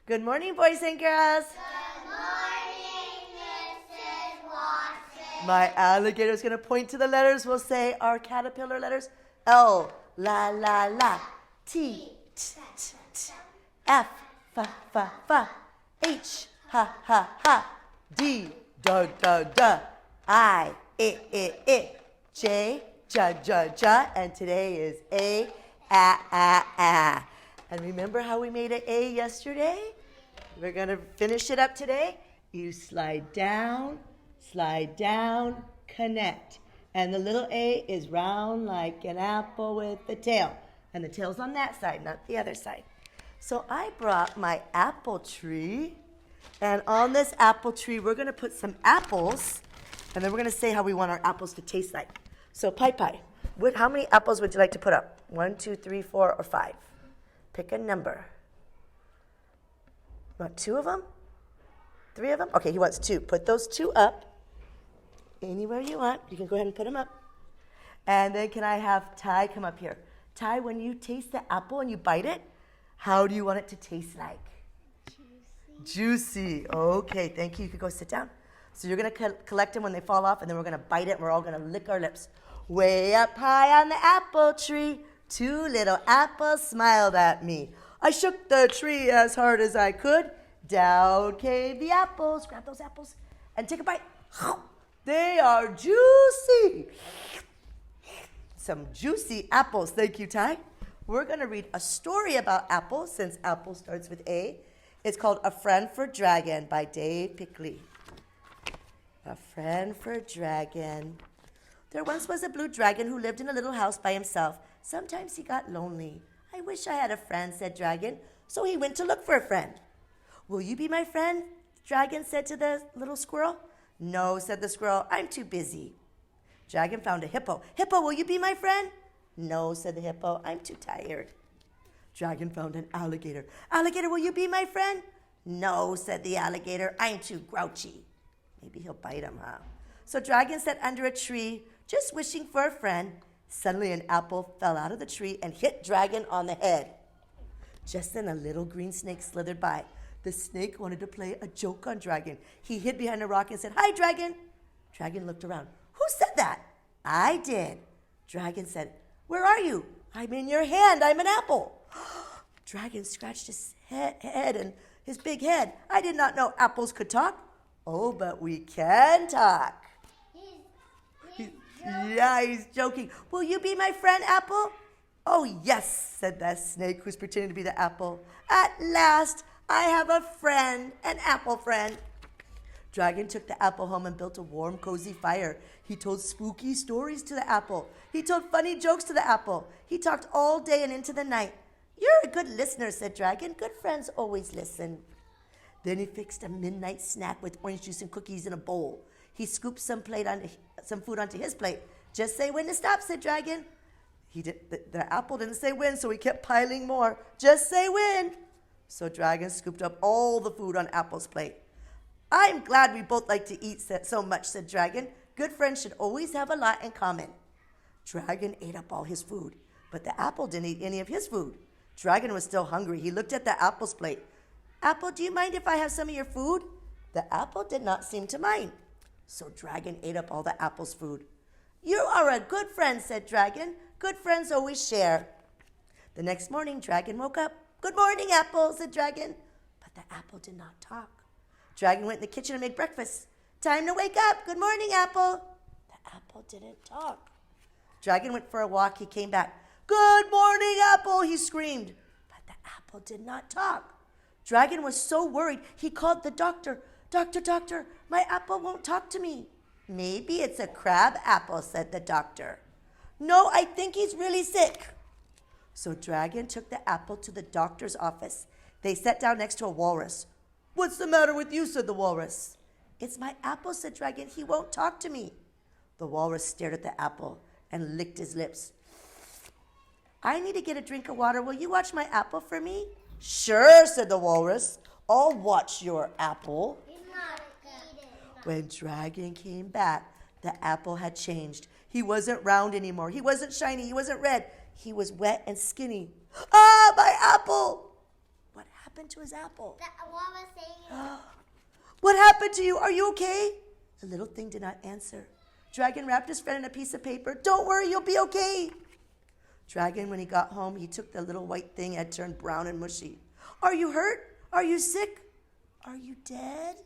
Good morning, boys and girls. Good morning, Mrs. Watson. My alligator is going to point to the letters. We'll say our caterpillar letters. L, la, la, la. T, t, t, t. F, fa, fa, fa. H, ha, ha, ha. D, da, da, da. I, I. J, ja, ja, ja. And today is A, a. And remember how we made an A yesterday? We're going to finish it up today. You slide down, connect. And the little A is round like an apple with a tail. And the tail's on that side, not the other side. So I brought my apple tree. And on this apple tree, we're going to put some apples. And then we're going to say how we want our apples to taste like. So, Pai, how many apples would you like to put up? 1, 2, 3, 4, or 5? Pick a number. You want 2 of them? 3 of them? Okay, he wants 2. Put those 2 up anywhere you want. You can go ahead and put them up. And then can I have Ty come up here? Ty, when you taste the apple and you bite it, how do you want it to taste like? Juicy. Okay, thank you. You can go sit down. So you're going to collect them when they fall off, and then we're going to bite it, and we're all going to lick our lips. Way up high on the apple tree, 2 little apples smiled at me. I shook the tree as hard as I could. Down came the apples. Grab those apples and take a bite. They are juicy. Some juicy apples. Thank you, Ty. We're going to read a story about apples, since apple starts with A. It's called A Friend for Dragon by Dave Pickley. A Friend for Dragon. There once was a blue dragon who lived in a little house by himself. Sometimes he got lonely. I wish I had a friend, said Dragon. So he went to look for a friend. Will you be my friend? Dragon said to the little squirrel. No, said the squirrel. I'm too busy. Dragon found a hippo. Hippo, will you be my friend? No, said the hippo. I'm too tired. Dragon found an alligator. Alligator, will you be my friend? No, said the alligator. I'm too grouchy. Maybe he'll bite him, huh? So Dragon sat under a tree, just wishing for a friend. Suddenly an apple fell out of the tree and hit Dragon on the head. Just then a little green snake slithered by. The snake wanted to play a joke on Dragon. He hid behind a rock and said, Hi, Dragon. Dragon looked around. Who said that? I did. Dragon said, Where are you? I'm in your hand. I'm an apple. Dragon scratched his head and his big head. I did not know apples could talk. Oh, but we can talk. He's joking. Will you be my friend, Apple? Oh, yes, said the snake who's pretending to be the apple. At last, I have a friend, an apple friend. Dragon took the apple home and built a warm, cozy fire. He told spooky stories to the apple. He told funny jokes to the apple. He talked all day and into the night. You're a good listener, said Dragon. Good friends always listen. Then he fixed a midnight snack with orange juice and cookies in a bowl. He scooped some food onto his plate. Just say when to stop, said Dragon. The apple didn't say when, so he kept piling more. Just say when. So Dragon scooped up all the food on Apple's plate. I'm glad we both like to eat so much, said Dragon. Good friends should always have a lot in common. Dragon ate up all his food, but the apple didn't eat any of his food. Dragon was still hungry. He looked at the apple's plate. Apple, do you mind if I have some of your food? The apple did not seem to mind. So Dragon ate up all the apple's food. You are a good friend, said Dragon. Good friends always share. The next morning, Dragon woke up. Good morning, Apple, said Dragon. But the apple did not talk. Dragon went in the kitchen and made breakfast. Time to wake up. Good morning, Apple. The apple didn't talk. Dragon went for a walk. He came back. Good morning, Apple, he screamed. But the apple did not talk. Dragon was so worried, he called the doctor. Doctor, my apple won't talk to me. Maybe it's a crab apple, said the doctor. No, I think he's really sick. So Dragon took the apple to the doctor's office. They sat down next to a walrus. What's the matter with you, said the walrus. It's my apple, said Dragon. He won't talk to me. The walrus stared at the apple and licked his lips. I need to get a drink of water. Will you watch my apple for me? Sure, said the walrus. I'll watch your apple. When Dragon came back, the apple had changed. He wasn't round anymore. He wasn't shiny. He wasn't red. He was wet and skinny. Ah, my apple! What happened? happened to his apple? What was saying? What happened to you? Are you okay? The little thing did not answer. Dragon wrapped his friend in a piece of paper. Don't worry, you'll be okay. Dragon, when he got home, he took the little white thing and turned brown and mushy. Are you hurt? Are you sick? Are you dead?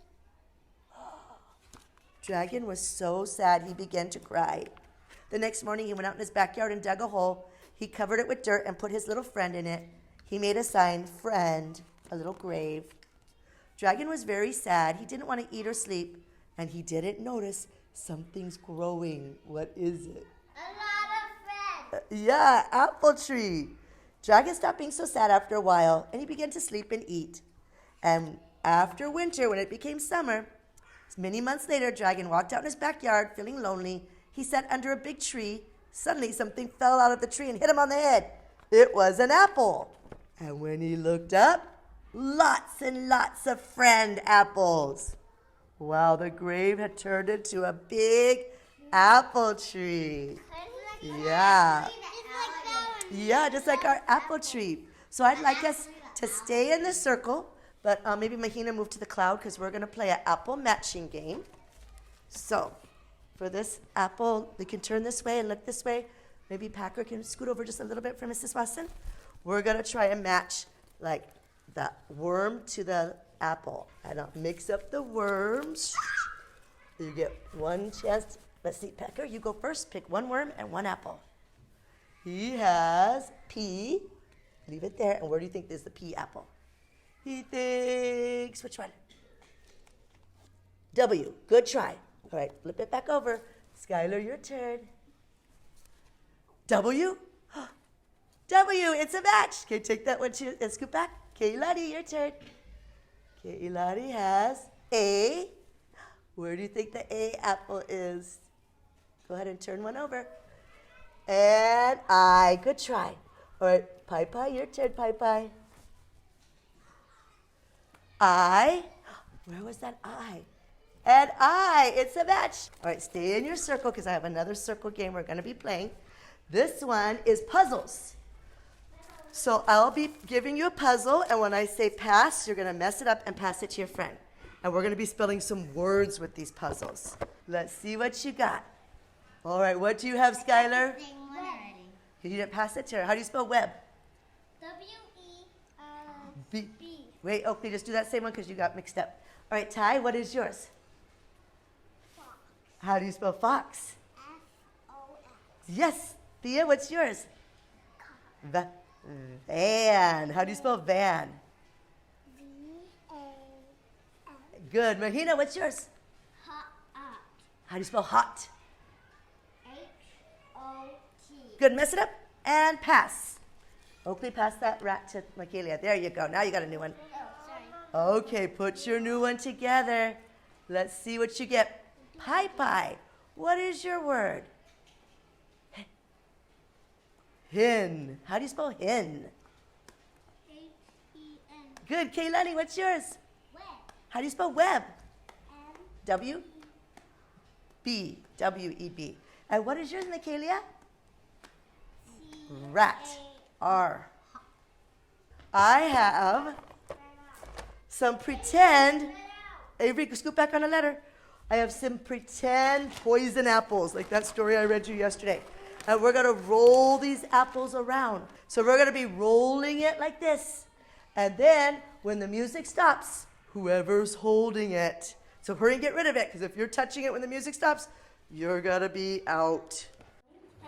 Dragon was so sad he began to cry. The next morning he went out in his backyard and dug a hole. He covered it with dirt and put his little friend in it. He made a sign, friend, a little grave. Dragon was very sad. He didn't want to eat or sleep, and he didn't notice something's growing. What is it? A lot of friends. Yeah, apple tree. Dragon stopped being so sad after a while, and he began to sleep and eat. And after winter, when it became summer, many months later, Dragon walked out in his backyard feeling lonely. He sat under a big tree. Suddenly, something fell out of the tree and hit him on the head. It was an apple. And when he looked up, lots and lots of friend apples. Wow, the grave had turned into a big apple tree. Yeah. Yeah, just like our apple tree. So I'd like us to stay in the circle, but maybe Mahina move to the cloud because we're going to play an apple matching game. So for this apple, we can turn this way and look this way. Maybe Packer can scoot over just a little bit for Mrs. Watson. We're going to try and match like the worm to the apple. And I'll mix up the worms. You get one chance. Let's see, Pecker, you go first. Pick one worm and one apple. He has P. Leave it there. And where do you think is the P apple? He thinks, which one? W. Good try. All right, flip it back over. Skylar, your turn. W? W, it's a match. Okay, take that one too and scoot back. Kaylani, your turn. Kaylani has A. Where do you think the A apple is? Go ahead and turn one over. And I. Good try. All right, Pai Pai, your turn, Pai Pai. I. Where was that I? And I. It's a match. All right, stay in your circle because I have another circle game we're going to be playing. This one is puzzles. So I'll be giving you a puzzle, and when I say pass, you're going to mess it up and pass it to your friend. And we're going to be spelling some words with these puzzles. Let's see what you got. All right, what do you have, Skylar? You didn't pass it to her. How do you spell web? W-E-B. Wait, Oakley, just do that same one because you got mixed up. All right, Ty, what is yours? Fox. How do you spell fox? F-O-X. Yes. Thea, what's yours? Van. How do you spell van? V-A-N. Good. Mahina, what's yours? Hot. How do you spell hot? H-O-T. Good. Mess it up and pass. Oakley, pass that rat to Michaelia. There you go. Now you got a new one. Oh, sorry. Okay, put your new one together. Let's see what you get. Pai Pai, what is your word? Hen. How do you spell hen? H-E-N. Good. Kaylani, what's yours? Web. How do you spell web? M. W? B. W-E-B. And what is yours, Michaelia? Rat. R. I have some pretend, Avery, scoot back on a letter. I have some pretend poison apples, like that story I read you yesterday. And we're going to roll these apples around. So we're going to be rolling it like this. And then when the music stops, whoever's holding it. So hurry and get rid of it, because if you're touching it when the music stops, you're going to be out.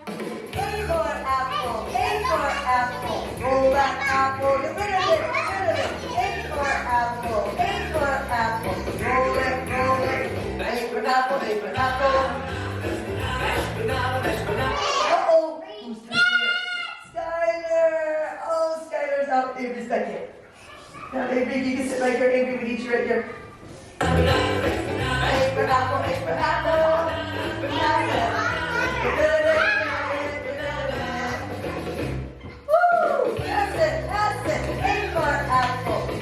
A for apple, A for apple. Roll that apple, get rid of it, get rid of it. A for apple, A for apple. Roll it, roll it. A for apple, A for apple. Uh-oh. Who's taking it? Skylar. Oh, Skylar's out. Avery's back here. Now, Avery, you can sit right here. Avery, we need you right here. A for apple, A for apple.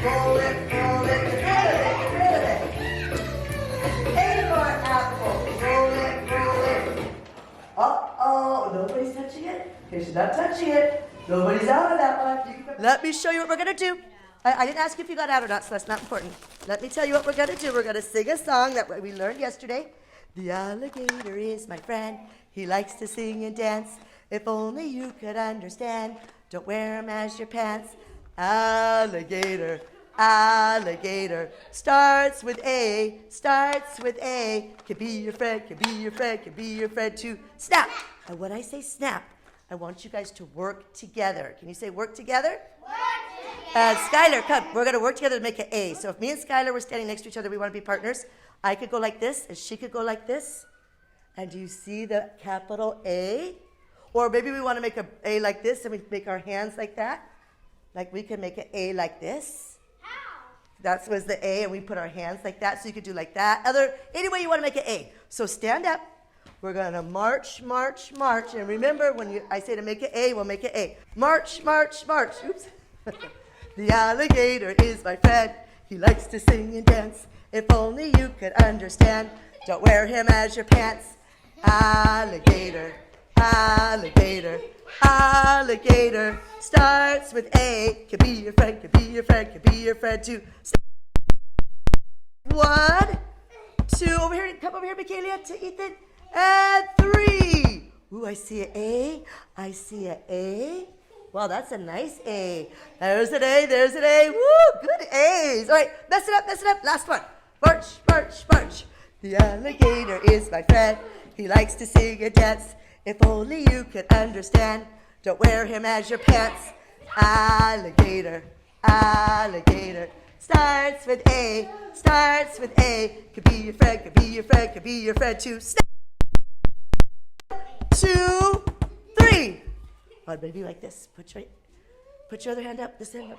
Roll it, roll it, get rid of it, get rid of it. A for apple, roll it, roll it. Uh-oh, nobody's touching it? Okay, she's not touching it. Nobody's out of that one. Let me show you what we're going to do. I didn't ask you if you got out or not, so that's not important. Let me tell you what we're going to do. We're going to sing a song that we learned yesterday. The alligator is my friend. He likes to sing and dance. If only you could understand. Don't wear him as your pants. Alligator, alligator. Starts with A, starts with A. Can be your friend, can be your friend, can be your friend too. Snap. And when I say snap, I want you guys to work together. Can you say work together? Skylar, come. We're going to work together to make an A. So if me and Skylar were standing next to each other, we want to be partners. I could go like this, and she could go like this. And do you see the capital A? Or maybe we want to make an A like this, and we make our hands like that. Like we can make an A like this. How? That was the A, and we put our hands like that. So you could do like that. Any way you want to make an A. So stand up. We're going to march, march, march. And remember, when I say to make an A, we'll make an A. March, march, march. Oops. The alligator is my friend. He likes to sing and dance. If only you could understand. Don't wear him as your pants. Alligator, alligator, alligator. Starts with A. Can be your friend, can be your friend, can be your friend too. 1, 2. Over here. Come over here, Michaela, to Ethan. And 3. Ooh, I see an A. I see an A. Wow, that's a nice A. There's an A, there's an A. Woo, good A's. All right, mess it up, mess it up. Last one. March, march, march. The alligator is my friend. He likes to sing and dance. If only you could understand. Don't wear him as your pants. Alligator, alligator. Starts with A, starts with A. Could be your friend, could be your friend, could be your friend too. 2, 3. Oh, baby, like this. Put your other hand up. This hand up.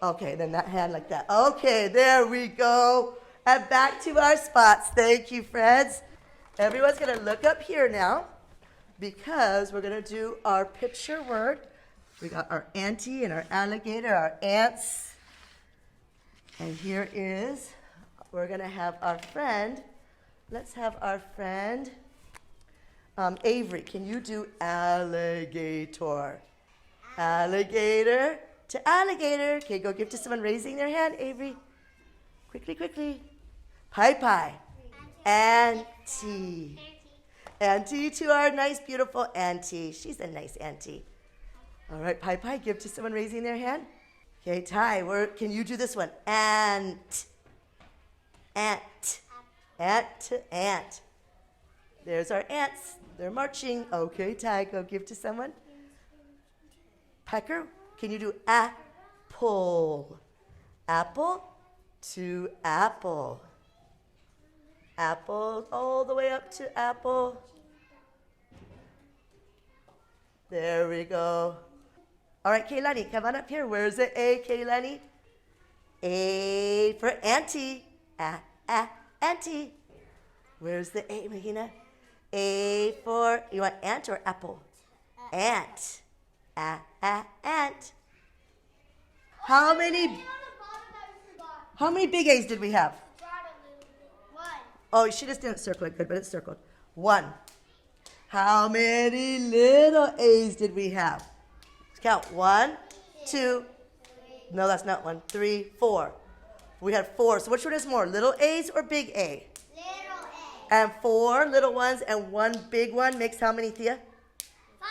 Okay, then that hand like that. Okay, there we go. And back to our spots. Thank you, friends. Everyone's going to look up here now because we're going to do our picture word. We got our auntie and our alligator, our ants. And here is, we're going to have our friend. Let's have our friend. Avery, can you do alligator? Alligator to alligator. Okay, go give to someone raising their hand, Avery. Quickly, quickly. Pie pie. Auntie. Auntie to our nice, beautiful auntie. She's a nice auntie. All right, pie pie, give to someone raising their hand. Okay, Ty, can you do this one? Ant. Ant. Ant to ant. There's our ants. They're marching. Okay, Ty, go give to someone. Pecker, can you do apple? Apple to apple. Apple all the way up to apple. There we go. All right, Kaylani, come on up here. Where's the A, Kaylani? A for auntie. Auntie. Where's the A, Mahina? A for, you want ant or apple? Ant. Ant. How many big A's did we have? 1. Oh, she just didn't circle it good, but it's circled. 1. How many little A's did we have? Let's count. 1, 2. No, that's not 1. 3, 4. We had 4. So which one is more, little A's or big A? Little A. And 4 little ones and 1 big one makes how many, Thea?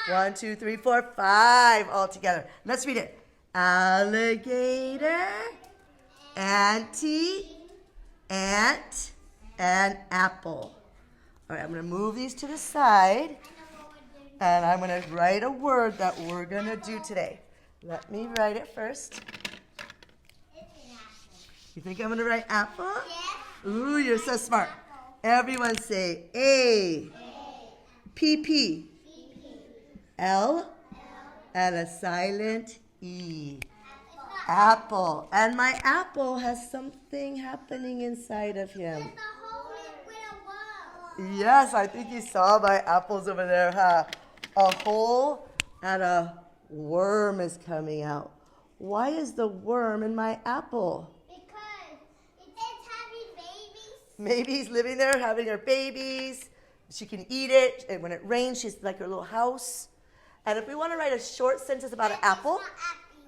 1, 2, 3, 4, 5 all together. Let's read it. Alligator, auntie, ant, and apple. All right, I'm going to move these to the side, and I'm going to write a word that we're going to do today. Let me write it first. You think I'm going to write apple? Yes. Ooh, you're so smart. Everyone say A. P. L. And a silent E. Apple. And my apple has something happening inside of him. Yes, I think you saw my apples over there, huh? A hole and a worm is coming out. Why is the worm in my apple? Because it's having babies. Maybe he's living there having her babies. She can eat it. And when it rains, she's like her little house. And if we want to write a short sentence about an apple,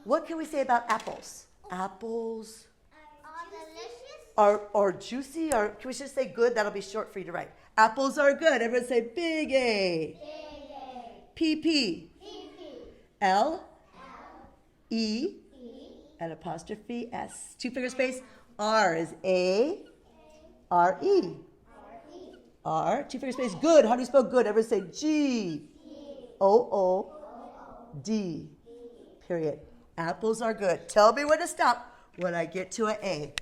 what can we say about apples? Apples All delicious. are juicy, or can we just say good? That'll be short for you to write. Apples are good. Everyone say big A. Big A. P P. PP. L L. E E. and apostrophe S. Two finger space. R is A R E. R. E. R. Two finger space. Good. How do you spell good? Everyone say G O O D. Period. Apples are good. Tell me when to stop when I get to an A.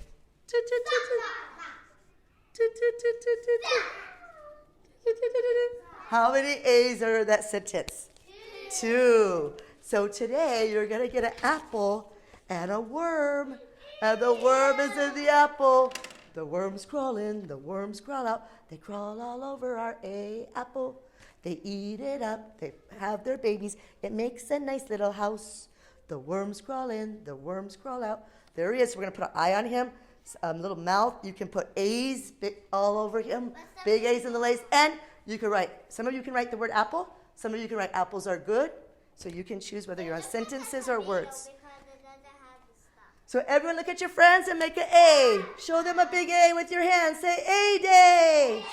How many A's are in that sentence? Two. So today you're going to get an apple and a worm. And the worm is in the apple. The worms crawl in, the worms crawl out. They crawl all over our A apple. They eat it up. They have their babies. It makes a nice little house. The worms crawl in, the worms crawl out. There he is. We're going to put an eye on him. Little mouth. You can put A's all over him. Big A's in the lace. And you can write, some of you can write the word apple. Some of you can write apples are good. So you can choose whether you're on sentences or words. Because it doesn't have the stuff. So everyone look at your friends and make an A. Show them a big A with your hands. Say A day.